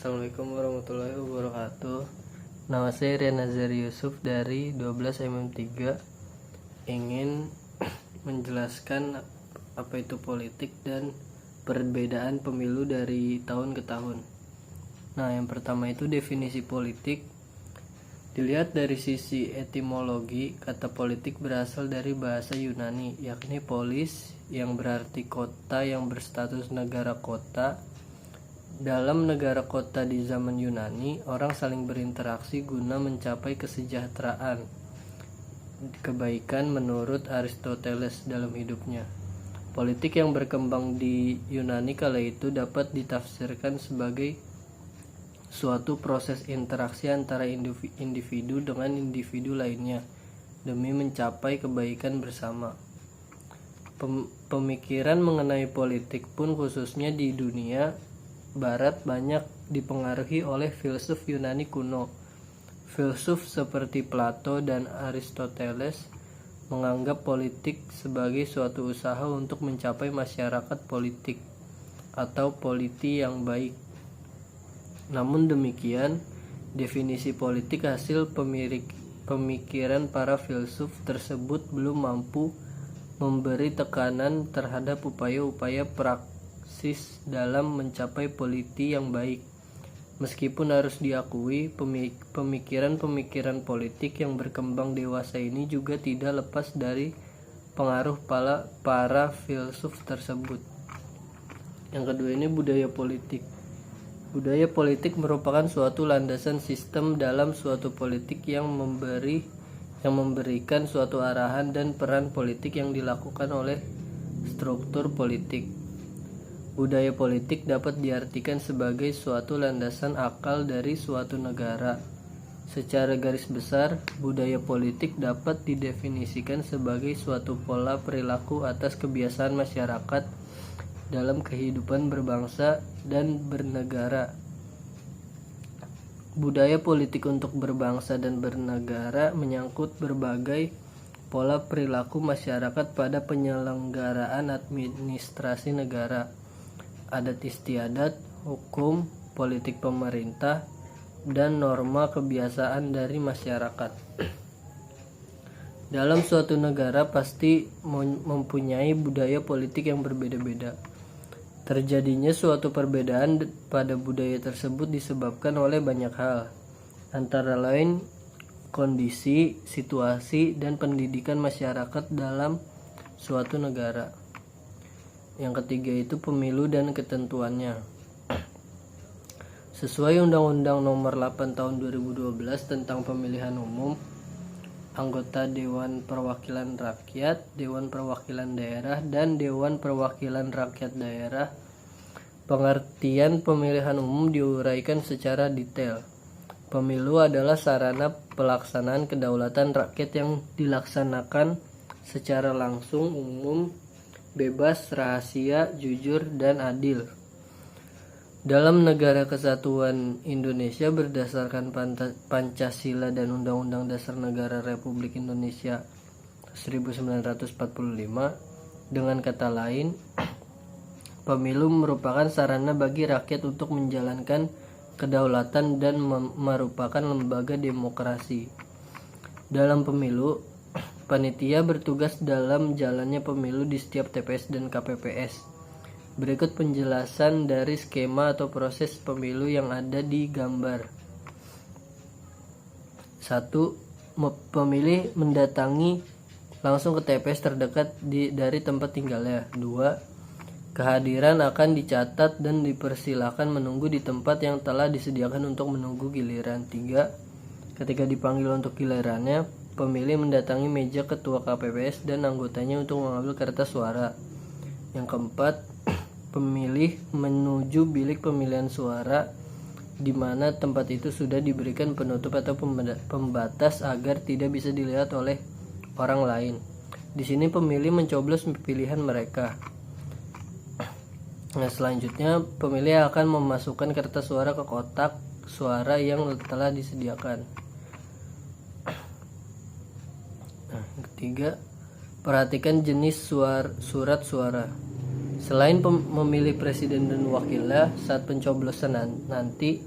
Assalamualaikum warahmatullahi wabarakatuh. Nama saya Rian Nazari Yusuf dari 12mm3. Ingin menjelaskan apa itu politik dan perbedaan pemilu dari tahun ke tahun. Nah, yang pertama itu definisi politik. Dilihat dari sisi etimologi, kata politik berasal dari bahasa Yunani, yakni polis, yang berarti kota yang berstatus negara kota. Dalam negara kota di zaman Yunani, orang saling berinteraksi guna mencapai kesejahteraan, kebaikan menurut Aristoteles dalam hidupnya. Politik yang berkembang di Yunani kala itu dapat ditafsirkan sebagai suatu proses interaksi antara individu dengan individu lainnya demi mencapai kebaikan bersama. Pemikiran mengenai politik pun khususnya di dunia Barat banyak dipengaruhi oleh filsuf Yunani kuno. Filsuf seperti Plato dan Aristoteles menganggap politik sebagai suatu usaha untuk mencapai masyarakat politik atau politi yang baik. Namun demikian, definisi politik hasil pemikiran para filsuf tersebut belum mampu memberi tekanan terhadap upaya-upaya praksis dalam mencapai politi yang baik. Meskipun harus diakui, pemikiran-pemikiran politik yang berkembang dewasa ini juga tidak lepas dari pengaruh para filsuf tersebut. Yang kedua ini budaya politik. Budaya politik merupakan suatu landasan sistem dalam suatu politik yang memberikan suatu arahan dan peran politik yang dilakukan oleh struktur politik. Budaya politik dapat diartikan sebagai suatu landasan akal dari suatu negara. Secara garis besar, budaya politik dapat didefinisikan sebagai suatu pola perilaku atas kebiasaan masyarakat dalam kehidupan berbangsa dan bernegara. Budaya politik untuk berbangsa dan bernegara menyangkut berbagai pola perilaku masyarakat pada penyelenggaraan administrasi negara, adat istiadat, hukum, politik pemerintah, dan norma kebiasaan dari masyarakat. Dalam suatu negara pasti mempunyai budaya politik yang berbeda-beda. Terjadinya suatu perbedaan pada budaya tersebut disebabkan oleh banyak hal, antara lain kondisi, situasi, dan pendidikan masyarakat dalam suatu negara. Yang ketiga itu pemilu dan ketentuannya. Sesuai Undang-Undang Nomor 8 Tahun 2012 tentang Pemilihan Umum, anggota Dewan Perwakilan Rakyat, Dewan Perwakilan Daerah, dan Dewan Perwakilan Rakyat Daerah. Pengertian pemilihan umum diuraikan secara detail. Pemilu adalah sarana pelaksanaan kedaulatan rakyat yang dilaksanakan secara langsung, umum, bebas, rahasia, jujur, dan adil. Dalam Negara Kesatuan Indonesia berdasarkan Pancasila dan Undang-Undang Dasar Negara Republik Indonesia 1945, dengan kata lain, pemilu merupakan sarana bagi rakyat untuk menjalankan kedaulatan dan merupakan lembaga demokrasi. Dalam pemilu, panitia bertugas dalam jalannya pemilu di setiap TPS dan KPPS. Berikut penjelasan dari skema atau proses pemilu yang ada di gambar. 1. Pemilih mendatangi langsung ke TPS terdekat dari tempat tinggalnya. 2. Kehadiran akan dicatat dan dipersilakan menunggu di tempat yang telah disediakan untuk menunggu giliran. 3. Ketika dipanggil untuk gilirannya, pemilih mendatangi meja ketua KPPS dan anggotanya untuk mengambil kertas suara. Yang keempat, pemilih menuju bilik pemilihan suara di mana tempat itu sudah diberikan penutup atau pembatas agar tidak bisa dilihat oleh orang lain. Di sini pemilih mencoblos pilihan mereka. Nah, selanjutnya pemilih akan memasukkan kertas suara ke kotak suara yang telah disediakan. Nah, yang ketiga, perhatikan jenis surat suara. Selain memilih presiden dan wakilnya, saat pencoblosan nanti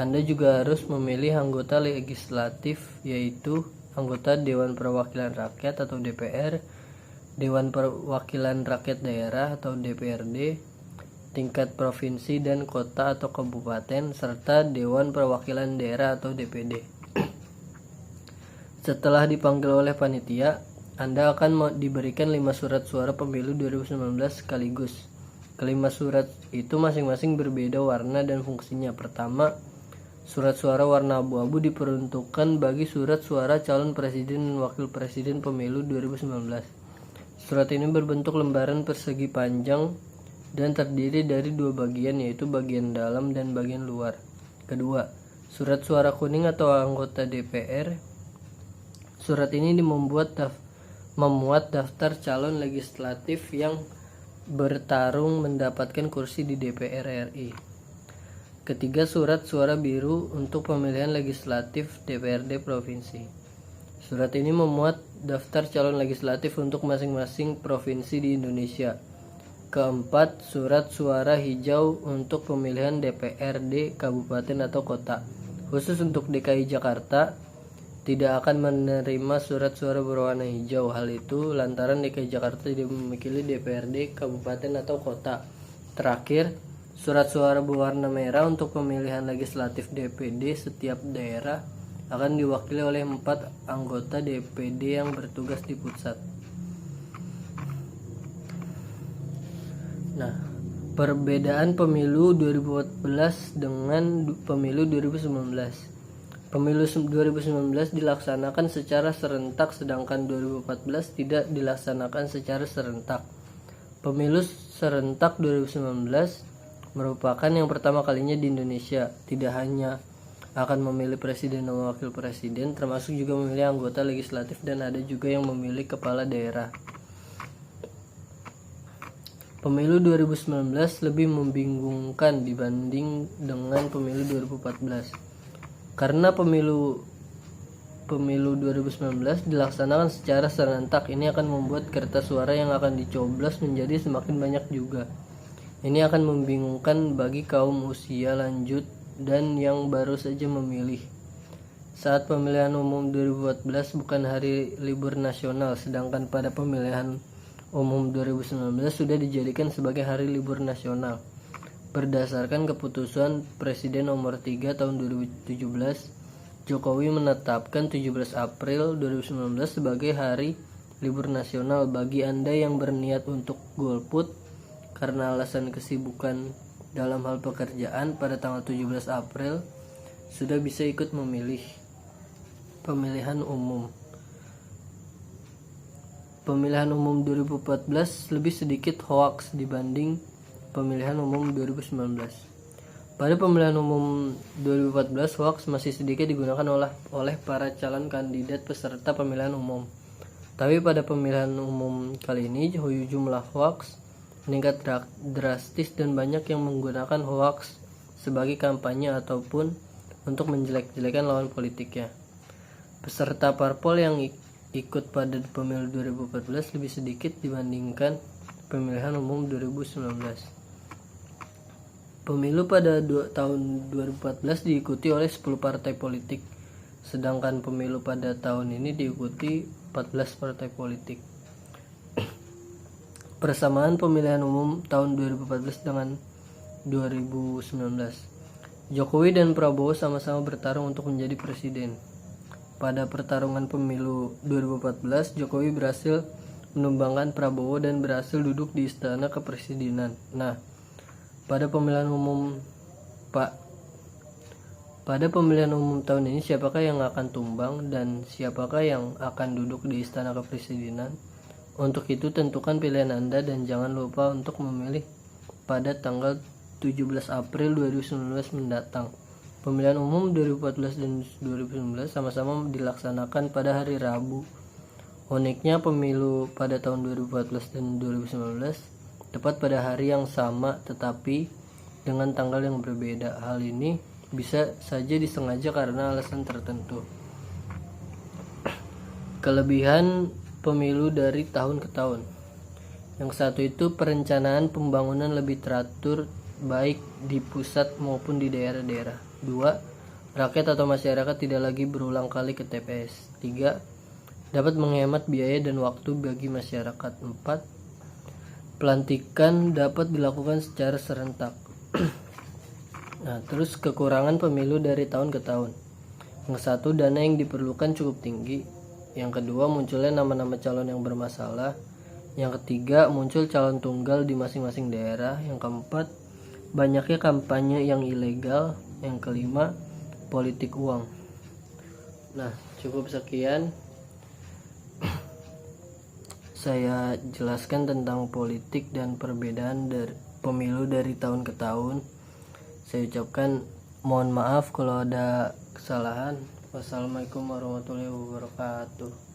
Anda juga harus memilih anggota legislatif, yaitu anggota Dewan Perwakilan Rakyat atau DPR, Dewan Perwakilan Rakyat Daerah atau DPRD, tingkat provinsi dan kota atau kabupaten, serta Dewan Perwakilan Daerah atau DPD. Setelah dipanggil oleh panitia, Anda akan diberikan 5 surat suara pemilu 2019 sekaligus. Kelima surat itu masing-masing berbeda warna dan fungsinya. Pertama, surat suara warna abu-abu diperuntukkan bagi surat suara calon presiden dan wakil presiden pemilu 2019. Surat ini berbentuk lembaran persegi panjang dan terdiri dari 2 bagian, yaitu bagian dalam dan bagian luar. Kedua, surat suara kuning atau anggota DPR. Surat ini memuat daftar calon legislatif yang bertarung mendapatkan kursi di DPR RI. Ketiga, surat suara biru untuk pemilihan legislatif DPRD provinsi. Surat ini memuat daftar calon legislatif untuk masing-masing provinsi di Indonesia. Keempat, surat suara hijau untuk pemilihan DPRD kabupaten atau kota. Khusus untuk DKI Jakarta, tidak akan menerima surat suara berwarna hijau. Hal itu lantaran DKI Jakarta tidak memiliki DPRD kabupaten atau kota. Terakhir, surat suara berwarna merah untuk pemilihan legislatif DPD setiap daerah akan diwakili oleh 4 anggota DPD yang bertugas di pusat. Nah, perbedaan pemilu 2014 dengan pemilu 2019. Pemilu 2019 dilaksanakan secara serentak, sedangkan 2014 tidak dilaksanakan secara serentak. Pemilu serentak 2019 merupakan yang pertama kalinya di Indonesia. Tidak hanya akan memilih presiden dan wakil presiden, termasuk juga memilih anggota legislatif dan ada juga yang memilih kepala daerah. Pemilu 2019 lebih membingungkan dibanding dengan pemilu 2014. Karena pemilu 2019 dilaksanakan secara serentak, ini akan membuat kertas suara yang akan dicoblos menjadi semakin banyak juga. Ini akan membingungkan bagi kaum usia lanjut dan yang baru saja memilih. Saat pemilihan umum 2014 bukan hari libur nasional, sedangkan pada pemilihan umum 2019 sudah dijadikan sebagai hari libur nasional. Berdasarkan keputusan Presiden nomor 3 tahun 2017, Jokowi menetapkan 17 April 2019 sebagai hari libur nasional. Bagi Anda yang berniat untuk golput karena alasan kesibukan dalam hal pekerjaan pada tanggal 17 April, sudah bisa ikut memilih pemilihan umum. Pemilihan umum 2014 lebih sedikit hoaks dibanding pemilihan umum 2019. Pada pemilihan umum 2014, hoaks masih sedikit digunakan oleh para calon kandidat peserta pemilihan umum. Tapi pada pemilihan umum kali ini, jumlah hoaks meningkat drastis dan banyak yang menggunakan hoaks sebagai kampanye ataupun untuk menjelek-jelekan lawan politiknya. Peserta parpol yang ikut pada pemilu 2014 lebih sedikit dibandingkan pemilihan umum 2019. Pemilu pada tahun 2014 diikuti oleh 10 partai politik, sedangkan pemilu pada tahun ini diikuti 14 partai politik. Persamaan pemilihan umum tahun 2014 dengan 2019. Jokowi dan Prabowo sama-sama bertarung untuk menjadi presiden. Pada pertarungan pemilu 2014, Jokowi berhasil menumbangkan Prabowo dan berhasil duduk di istana kepresidenan. Nah, pada pemilihan umum tahun ini, siapakah yang akan tumbang dan siapakah yang akan duduk di istana kepresidenan? Untuk itu tentukan pilihan Anda dan jangan lupa untuk memilih pada tanggal 17 April 2019 mendatang. Pemilihan umum 2014 dan 2019 sama-sama dilaksanakan pada hari Rabu. Uniknya pemilu pada tahun 2014 dan 2019 tepat pada hari yang sama tetapi dengan tanggal yang berbeda. Hal ini bisa saja disengaja karena alasan tertentu. Kelebihan pemilu dari tahun ke tahun. Yang satu itu perencanaan pembangunan lebih teratur baik di pusat maupun di daerah-daerah. 2. Rakyat atau masyarakat tidak lagi berulang kali ke TPS. 3. Dapat menghemat biaya dan waktu bagi masyarakat. 4. Pelantikan dapat dilakukan secara serentak. Nah, terus kekurangan pemilu dari tahun ke tahun. Yang satu, dana yang diperlukan cukup tinggi. Yang kedua, munculnya nama-nama calon yang bermasalah. Yang ketiga, muncul calon tunggal di masing-masing daerah. Yang keempat, banyaknya kampanye yang ilegal. Yang kelima, politik uang. Nah, cukup sekian saya jelaskan tentang politik dan perbedaan dari pemilu dari tahun ke tahun. Saya ucapkan mohon maaf kalau ada kesalahan. Wassalamualaikum warahmatullahi wabarakatuh.